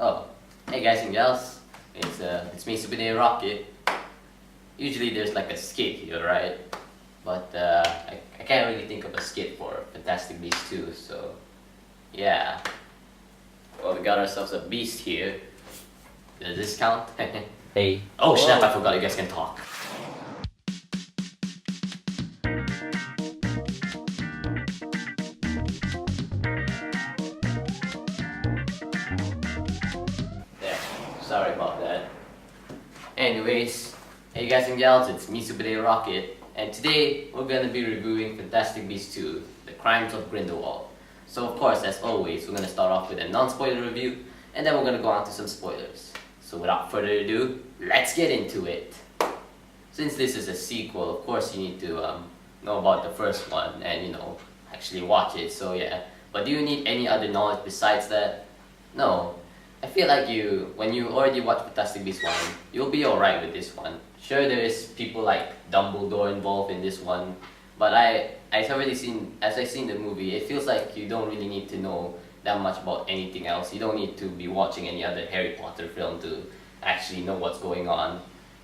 Oh, hey guys and gals, it's me, Super Rocket. Usually there's like a skit here, right? But I can't really think of a skit for Fantastic Beasts 2, so yeah. Well, we got ourselves a beast here. Does this count? Hey. Oh snap! I forgot you guys can talk. There. Sorry about that. Anyways, hey guys and gals, it's me, Super Rocket, and today we're gonna be reviewing Fantastic Beasts 2: The Crimes of Grindelwald. So of course, as always, we're gonna start off with a non-spoiler review, and then we're gonna go on to some spoilers. So without further ado, let's get into it. Since this is a sequel, of course you need to know about the first one and actually watch it. So yeah, but do you need any other knowledge besides that? No. I feel like when you already watch Fantastic Beasts 1, you'll be alright with this one. Sure, there is people like Dumbledore involved in this one, but as I seen the movie, it feels like you don't really need to know that much about anything else. You don't need to be watching any other Harry Potter film to actually know what's going on.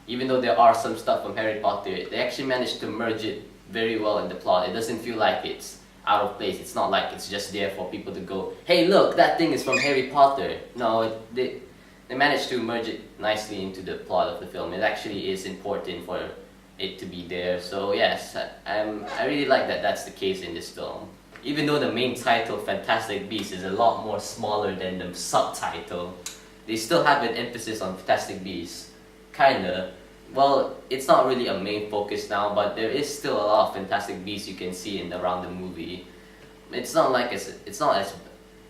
Even though there are some stuff from Harry Potter, they actually managed to merge it very well in the plot. It doesn't feel like it's out of place. It's not like it's just there for people to go, hey look, that thing is from Harry Potter. No, they managed to merge it nicely into the plot of the film. It actually is important for it to be there. So yes, I really like that that's the case in this film. Even though the main title, Fantastic Beasts, is a lot more smaller than the subtitle, they still have an emphasis on Fantastic Beasts. Kinda. Well, it's not really a main focus now, but there is still a lot of Fantastic Beasts you can see around the movie. It's not as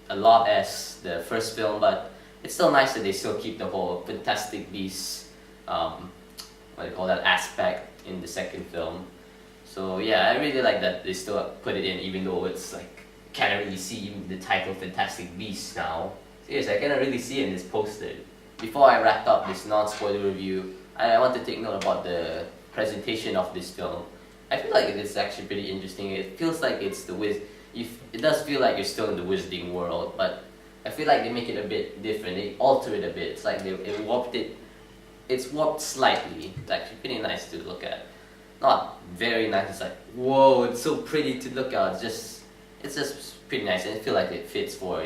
a lot as the first film, but it's still nice that they still keep the whole Fantastic Beasts, what do you call that, aspect in the second film. So yeah, I really like that they still put it in, even though it's like can't really see the title Fantastic Beasts now. Seriously, I cannot really see it in this poster. Before I wrap up this non-spoiler review, I want to take note about the presentation of this film. I feel like it is actually pretty interesting. It feels like it does feel like you're still in the wizarding world, but I feel like they make it a bit different. They alter it a bit. It's like they warped it. It's warped slightly. It's actually pretty nice to look at. Not very nice. It's like, whoa, it's so pretty to look at. It's just pretty nice, and I feel like it fits for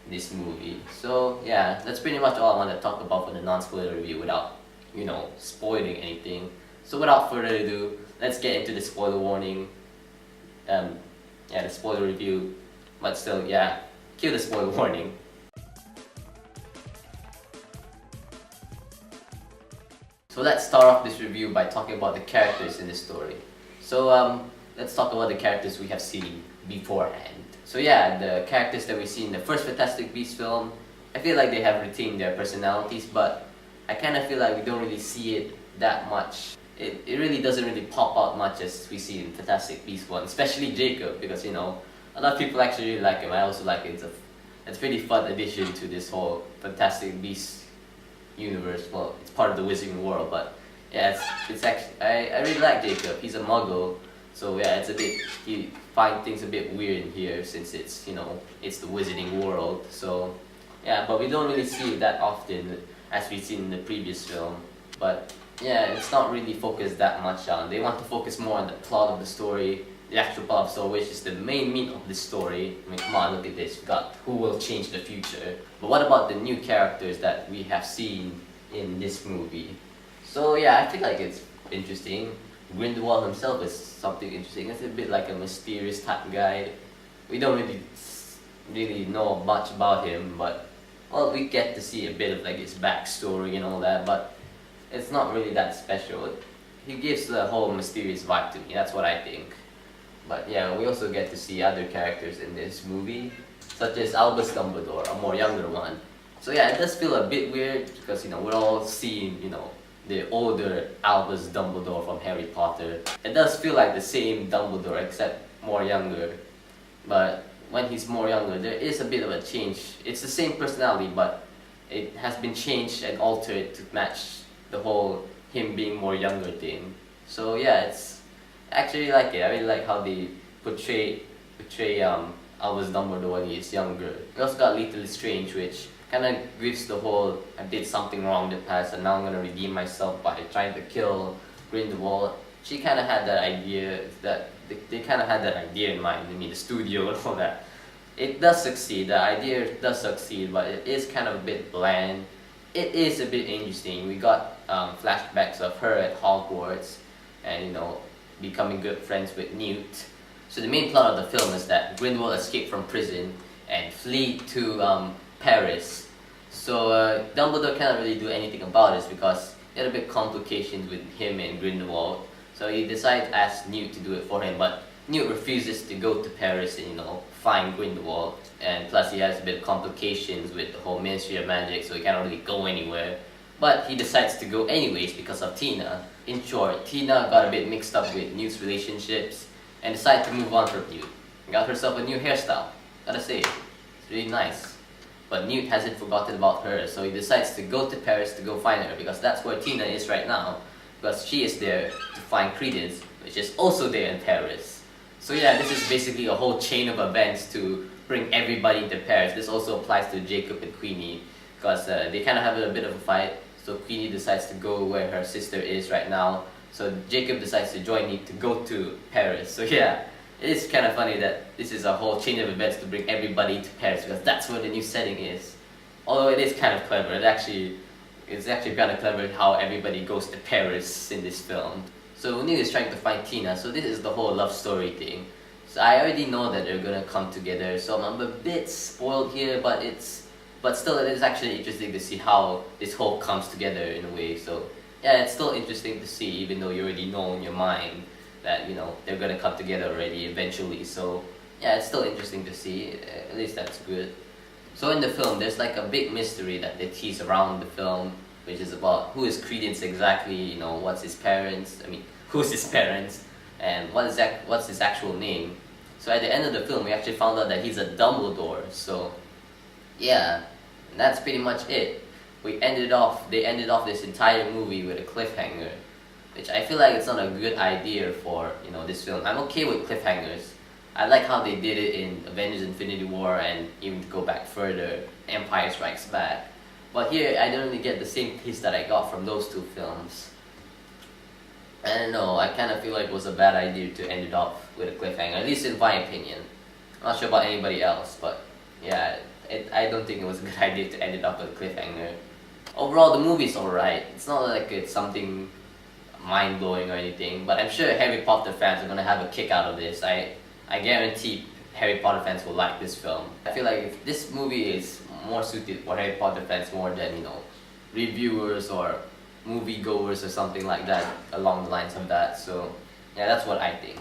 this movie. So yeah, that's pretty much all I want to talk about for the non-spoiler review without spoiling anything. So without further ado, let's get into the spoiler warning. The spoiler review. But still, yeah, cue the spoiler warning. So let's start off this review by talking about the characters in the story. So let's talk about the characters we have seen beforehand. So yeah, the characters that we see in the first Fantastic Beasts film, I feel like they have retained their personalities, but I kind of feel like we don't really see it that much. It really doesn't really pop out much as we see in Fantastic Beasts 1, especially Jacob, because a lot of people actually really like him. I also like it. It's a pretty fun addition to this whole Fantastic Beasts universe. Well, it's part of the Wizarding world, but yeah, it's actually I really like Jacob. He's a Muggle, so yeah, you find things a bit weird in here since it's it's the Wizarding world. So yeah, but we don't really see it that often as we've seen in the previous film. But yeah, it's not really focused that much on. They want to focus more on the plot of the story, the actual plot of the story, which is the main meat of the story. I mean, come on, look at this. We got who will change the future. But what about the new characters that we have seen in this movie? So yeah, I feel like it's interesting. Grindelwald himself is something interesting. It's a bit like a mysterious type guy. We don't really know much about him, but well, we get to see a bit of like his backstory and all that, but it's not really that special. He gives the whole mysterious vibe to me, that's what I think. But yeah, we also get to see other characters in this movie, such as Albus Dumbledore, a more younger one. So yeah, it does feel a bit weird because we're all seeing the older Albus Dumbledore from Harry Potter. It does feel like the same Dumbledore except more younger. But when he's more younger, there is a bit of a change. It's the same personality, but it has been changed and altered to match the whole him being more younger thing. So yeah, I actually like it. I really like how they portray Albus Dumbledore when he is younger. We also got Lethal Strange, which kind of gives the whole I did something wrong in the past and now I'm gonna redeem myself by trying to kill Grindelwald. She kind of had that idea, that they kind of had that idea in mind. I mean, the studio and all that. It does succeed. The idea does succeed, but it is kind of a bit bland. It is a bit interesting. We got flashbacks of her at Hogwarts, and you know, becoming good friends with Newt. So the main plot of the film is that Grindelwald escaped from prison and flee to Paris. So Dumbledore cannot really do anything about this because he had a bit complications with him and Grindelwald. So he decides to ask Newt to do it for him, but Newt refuses to go to Paris and, you know, find Grindelwald. And plus he has a bit of complications with the whole Ministry of Magic, so he cannot really go anywhere. But he decides to go anyways because of Tina. In short, Tina got a bit mixed up with Newt's relationships and decided to move on from Newt. Got herself a new hairstyle. Gotta say, it's really nice. But Newt hasn't forgotten about her, so he decides to go to Paris to go find her because that's where Tina is right now. Because she is there to find Credence, which is also there in Paris. So yeah, this is basically a whole chain of events to bring everybody into Paris. This also applies to Jacob and Queenie because they kind of have a bit of a fight. So Queenie decides to go where her sister is right now. So Jacob decides to join Newt to go to Paris. So yeah, it is kind of funny that this is a whole chain of events to bring everybody to Paris because that's where the new setting is. Although it is kind of clever, it's actually kind of clever how everybody goes to Paris in this film. So Newt is trying to find Tina, so this is the whole love story thing. So I already know that they're gonna come together, so I'm a bit spoiled here, but still it is actually interesting to see how this whole comes together in a way. So yeah, it's still interesting to see, even though you already know in your mind that, you know, they're gonna come together already eventually. So yeah, it's still interesting to see. At least that's good. So in the film, there's like a big mystery that they tease around the film, which is about who is Credence exactly. You know, what's his parents? I mean, who's his parents, and what's his actual name? So at the end of the film, we actually found out that he's a Dumbledore. So yeah, and that's pretty much it. They ended off this entire movie with a cliffhanger, which I feel like it's not a good idea for, you know, this film. I'm okay with cliffhangers. I like how they did it in Avengers Infinity War and even to go back further, Empire Strikes Back. But here, I don't really get the same taste that I got from those two films. I don't know, I kind of feel like it was a bad idea to end it off with a cliffhanger, at least in my opinion. I'm not sure about anybody else, but yeah, I don't think it was a good idea to end it up with a cliffhanger. Overall, the movie's alright. It's not like it's something mind-blowing or anything, but I'm sure Harry Potter fans are gonna have a kick out of this. I guarantee Harry Potter fans will like this film. I feel like if this movie is more suited for Harry Potter fans more than, you know, reviewers or moviegoers or something like that, along the lines of that. So yeah, that's what I think.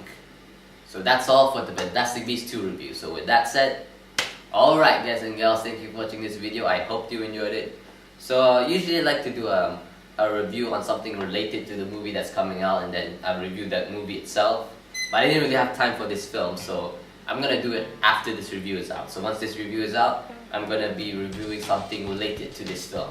So that's all for the Fantastic Beasts 2 review. So with that said, alright guys and gals, thank you for watching this video. I hope you enjoyed it. So usually I like to do a review on something related to the movie that's coming out, and then I review that movie itself. But I didn't really have time for this film, so I'm gonna do it after this review is out. So once this review is out, I'm gonna be reviewing something related to this film.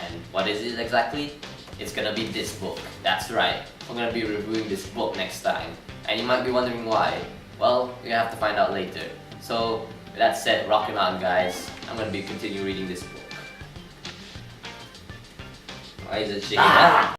And what is it exactly? It's gonna be this book. That's right. I'm gonna be reviewing this book next time. And you might be wondering why. Well, you have to find out later. So with that said, rockin' on guys. I'm gonna be continue reading this book. Why is it shaking?